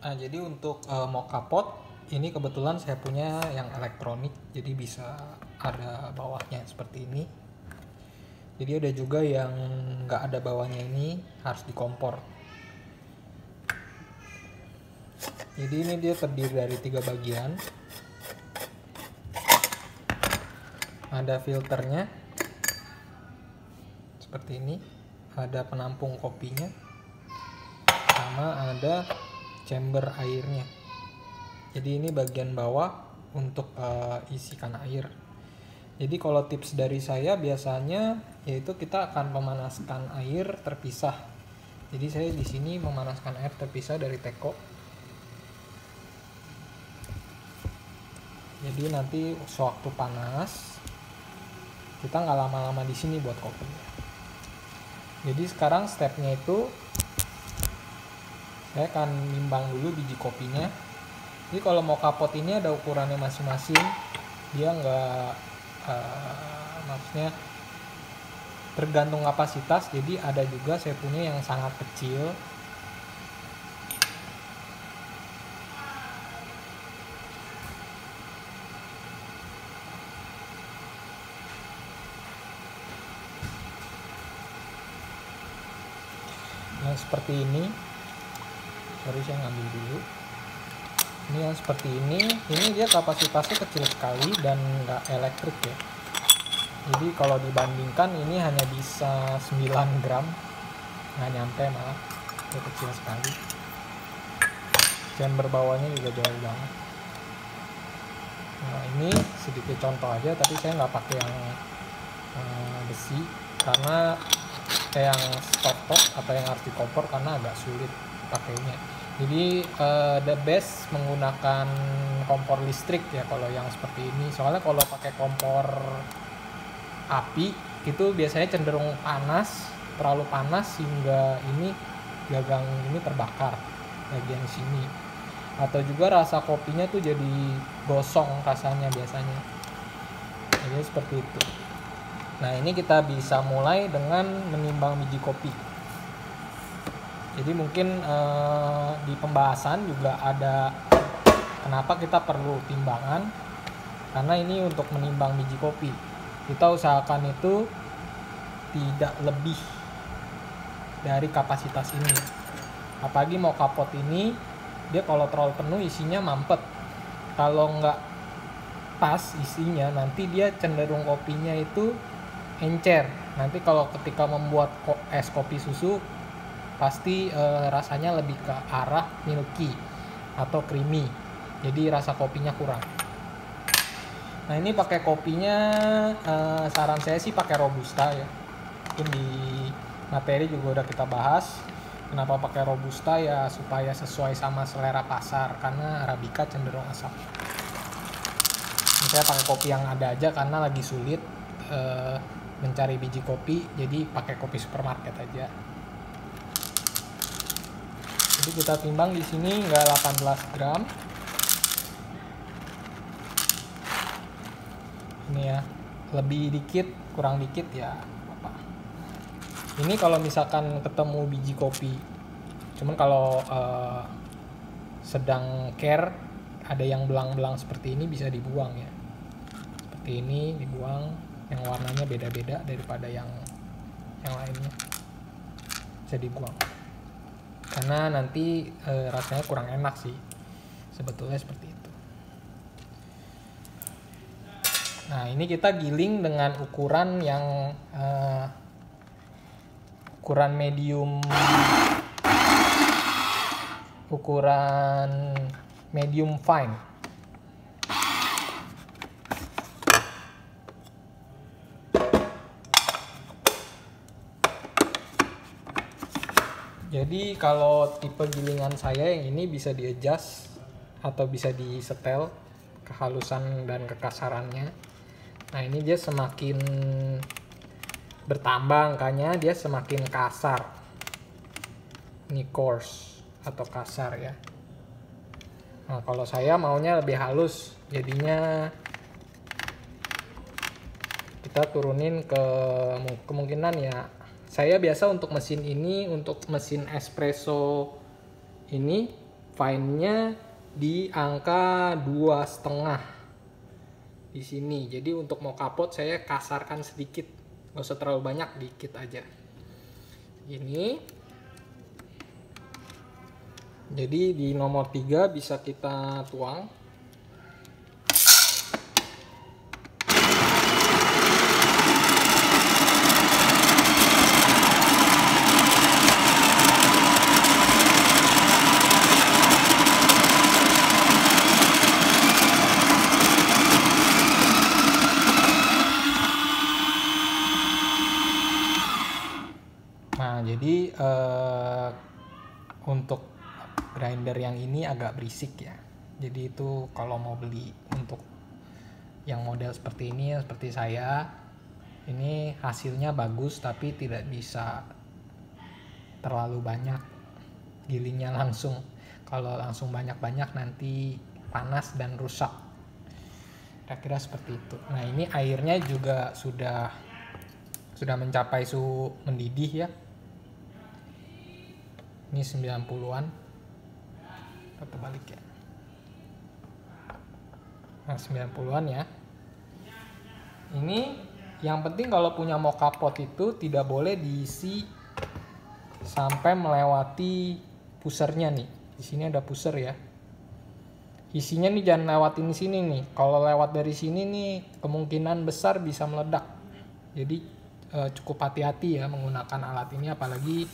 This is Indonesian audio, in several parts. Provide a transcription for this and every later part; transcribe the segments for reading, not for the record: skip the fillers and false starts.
Nah, jadi untuk mocha pot ini kebetulan saya punya yang elektronik, jadi bisa ada bawahnya seperti ini. Jadi ada juga yang nggak ada bawahnya, ini harus di kompor. Jadi ini dia terdiri dari 3 bagian. Ada filternya seperti ini, ada penampung kopinya, sama ada chamber airnya. Jadi ini bagian bawah untuk isikan air. Jadi kalau tips dari saya biasanya yaitu kita akan memanaskan air terpisah. Jadi saya di sini memanaskan air terpisah dari teko. Jadi nanti sewaktu panas kita nggak lama-lama di sini buat kopinya. Jadi sekarang stepnya itu saya akan nimbang dulu biji kopinya. Jadi kalau mocha pot ini ada ukurannya masing-masing, dia nggak maksudnya tergantung kapasitas. Jadi ada juga saya punya yang sangat kecil. Yang seperti ini, sorry saya ngambil dulu. Ini yang seperti ini dia kapasitasnya kecil sekali dan nggak elektrik ya. Jadi kalau dibandingkan ini hanya bisa 9 gram, nggak nyampe malah, itu kecil sekali. Chamber bawahnya juga jauh banget. Nah ini sedikit contoh aja, tapi saya nggak pakai yang besi karena yang stop atau yang harus dikompor karena agak sulit pakainya. Jadi the best menggunakan kompor listrik ya kalau yang seperti ini. Soalnya kalau pakai kompor api itu biasanya cenderung panas, terlalu panas sehingga ini gagang ini terbakar bagian sini. Atau juga rasa kopinya tuh jadi gosong rasanya biasanya. Jadi seperti itu. Nah ini kita bisa mulai dengan menimbang biji kopi. Jadi mungkin di pembahasan juga ada kenapa kita perlu timbangan, karena ini untuk menimbang biji kopi. Kita usahakan itu tidak lebih dari kapasitas ini. Apalagi mocha pot ini, dia kalau terlalu penuh isinya mampet. Kalau nggak pas isinya, nanti dia cenderung kopinya itu encer. Nanti kalau ketika membuat es kopi susu, pasti rasanya lebih ke arah milky atau creamy. Jadi rasa kopinya kurang. Nah ini pakai kopinya, saran saya sih pakai robusta ya. Mungkin di materi juga udah kita bahas. Kenapa pakai robusta ya, supaya sesuai sama selera pasar, karena arabica cenderung asam. Ini saya pakai kopi yang ada aja karena lagi sulit mencari biji kopi, jadi pakai kopi supermarket aja. Jadi kita timbang di sini nggak 18 gram. Ini ya, lebih dikit, kurang dikit ya apa. Ini kalau misalkan ketemu biji kopi. Cuman kalau sedang care, ada yang belang-belang seperti ini bisa dibuang ya. Seperti ini dibuang, yang warnanya beda-beda daripada yang lainnya. Bisa dibuang. Karena nanti rasanya kurang enak sih. Sebetulnya seperti itu. Nah, ini kita giling dengan ukuran yang ukuran medium, ukuran medium fine. Jadi kalau tipe gilingan saya yang ini bisa di-adjust atau bisa disetel kehalusan dan kekasarannya. Nah ini dia semakin bertambah angkanya, dia semakin kasar. Ini coarse atau kasar ya. Nah kalau saya maunya lebih halus, jadinya kita turunin ke kemungkinan ya. Saya biasa untuk mesin ini, untuk mesin espresso ini fine-nya di angka 2,5 di sini. Jadi untuk mau kapot saya kasarkan sedikit, nggak usah terlalu banyak, dikit aja ini. Jadi di nomor 3 bisa kita tuang. Nah, jadi untuk grinder yang ini agak berisik ya. Jadi itu kalau mau beli untuk yang model seperti ini, seperti saya, ini hasilnya bagus tapi tidak bisa terlalu banyak gilingnya langsung. Kalau langsung banyak-banyak nanti panas dan rusak. Kira-kira seperti itu. Nah, ini airnya juga sudah mencapai suhu mendidih ya. Ini 90-an. Kita balik ya. Nah, 90-an ya. Ini yang penting kalau punya mocha pot itu tidak boleh diisi sampai melewati pusernya nih. Di sini ada puser ya. Isinya nih jangan lewatin sini nih. Kalau lewat dari sini nih kemungkinan besar bisa meledak. Jadi cukup hati-hati ya menggunakan alat ini, apalagi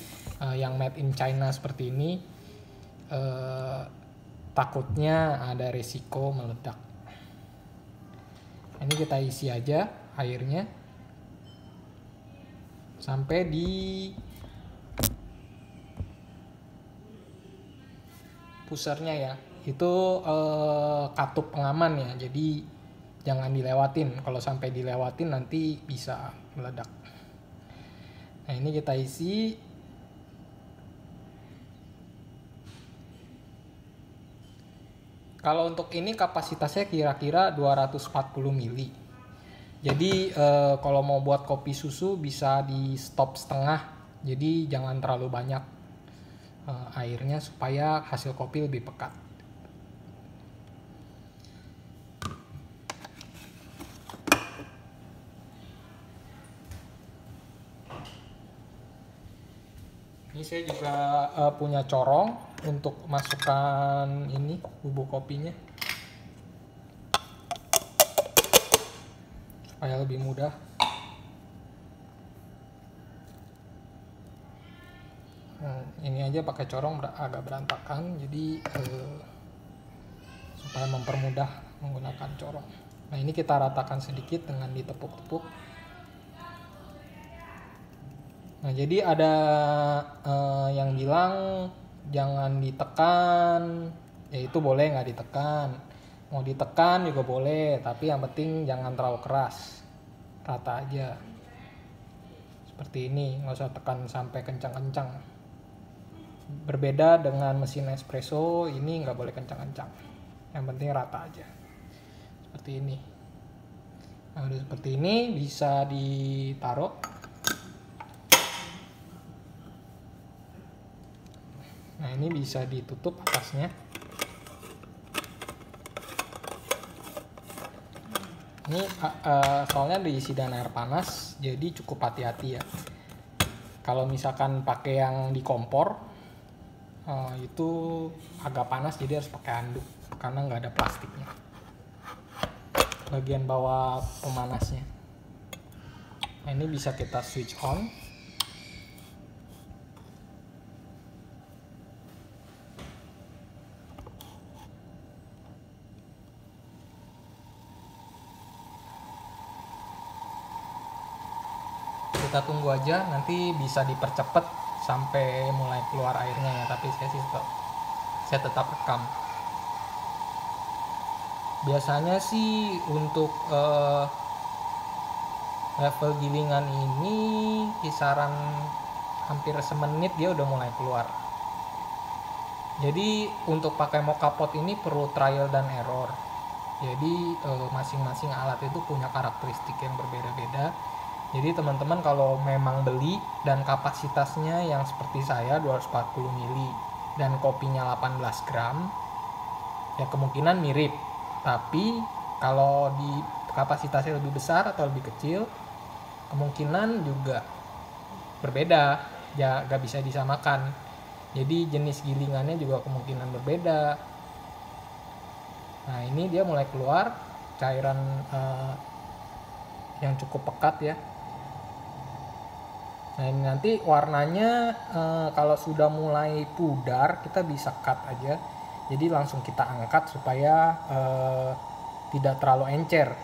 yang made in China seperti ini, takutnya ada resiko meledak. Ini kita isi aja airnya sampai di pusernya ya. Itu katup pengaman ya, jadi jangan dilewatin. Kalau sampai dilewatin nanti bisa meledak. Nah, ini kita isi. Kalau untuk ini kapasitasnya kira-kira 240 ml. Jadi kalau mau buat kopi susu bisa di stop setengah. Jadi jangan terlalu banyak airnya supaya hasil kopi lebih pekat. Ini saya juga punya corong untuk masukkan ini bubuk kopinya supaya lebih mudah. Nah, ini aja pakai corong agak berantakan, jadi supaya mempermudah menggunakan corong. Nah, ini kita ratakan sedikit dengan ditepuk-tepuk. Nah, jadi ada yang bilang jangan ditekan, ya itu boleh nggak ditekan. Mau ditekan juga boleh, tapi yang penting jangan terlalu keras, rata aja. Seperti ini, nggak usah tekan sampai kencang-kencang. Berbeda dengan mesin espresso, ini nggak boleh kencang-kencang. Yang penting rata aja. Seperti ini. Nah, udah seperti ini bisa ditaruh. Nah, ini bisa ditutup atasnya. Ini soalnya diisi dengan air panas, jadi cukup hati-hati ya. Kalau misalkan pakai yang di kompor, itu agak panas, jadi harus pakai handuk karena nggak ada plastiknya. Bagian bawah pemanasnya. Nah, ini bisa kita switch on. Kita tunggu aja, nanti bisa dipercepat sampai mulai keluar airnya ya, tapi saya tetap rekam. Biasanya sih untuk level gilingan ini kisaran hampir semenit dia udah mulai keluar. Jadi untuk pakai mocha pot ini perlu trial dan error. Jadi masing-masing alat itu punya karakteristik yang berbeda-beda. Jadi teman-teman kalau memang beli dan kapasitasnya yang seperti saya 240 ml dan kopinya 18 gram, ya kemungkinan mirip. Tapi kalau di kapasitasnya lebih besar atau lebih kecil, kemungkinan juga berbeda, ya gak bisa disamakan. Jadi jenis gilingannya juga kemungkinan berbeda. Nah ini dia mulai keluar cairan yang cukup pekat ya. Nah ini nanti warnanya kalau sudah mulai pudar kita bisa cut aja. Jadi langsung kita angkat supaya tidak terlalu encer.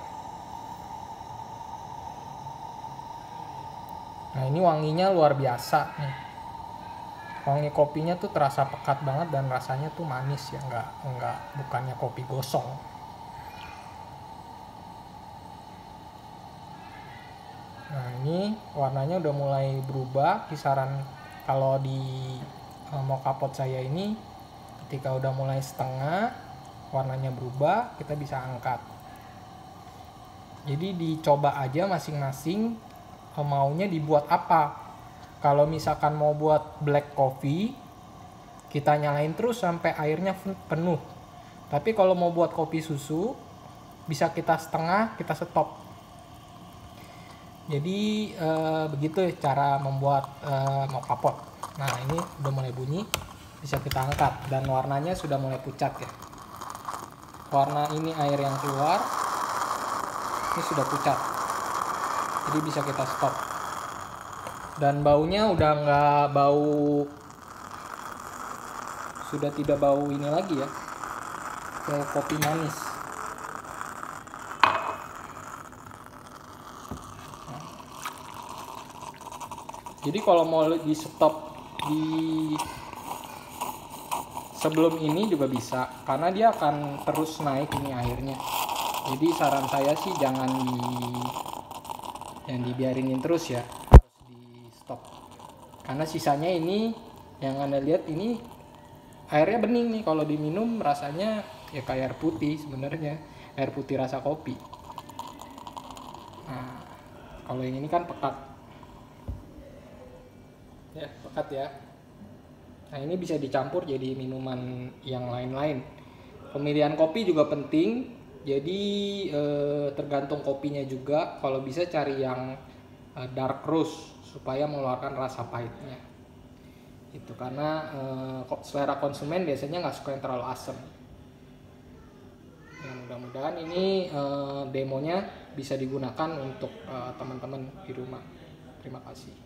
Nah ini wanginya luar biasa nih. Wangi kopinya tuh terasa pekat banget dan rasanya tuh manis ya, nggak bukannya kopi gosong. Nah ini warnanya udah mulai berubah, kisaran kalau di mocha pot saya ini ketika udah mulai setengah warnanya berubah, kita bisa angkat. Jadi dicoba aja masing-masing maunya dibuat apa. Kalau misalkan mau buat black coffee, kita nyalain terus sampai airnya penuh. Tapi kalau mau buat kopi susu, bisa kita setengah, kita stop. Jadi begitu cara membuat mocha pot. Nah ini udah mulai bunyi, bisa kita angkat dan warnanya sudah mulai pucat ya. Warna ini air yang keluar, ini sudah pucat. Jadi bisa kita stop. Dan baunya udah nggak bau, sudah tidak bau ini lagi ya, kayak kopi manis. Jadi kalau mau di stop di sebelum ini juga bisa, karena dia akan terus naik ini airnya. Jadi saran saya sih jangan dibiarinin terus ya, harus di stop. Karena sisanya ini yang Anda lihat ini airnya bening nih, kalau diminum rasanya ya kayak air putih sebenarnya, air putih rasa kopi. Nah, kalau yang ini kan pekat. Ya, pekat ya. Nah, ini bisa dicampur jadi minuman yang lain-lain. Pemilihan kopi juga penting. Jadi tergantung kopinya juga. Kalau bisa cari yang dark roast supaya mengeluarkan rasa pahitnya. Itu karena selera konsumen biasanya nggak suka yang terlalu asam. Ya, mudah-mudahan ini demonya bisa digunakan untuk teman-teman di rumah. Terima kasih.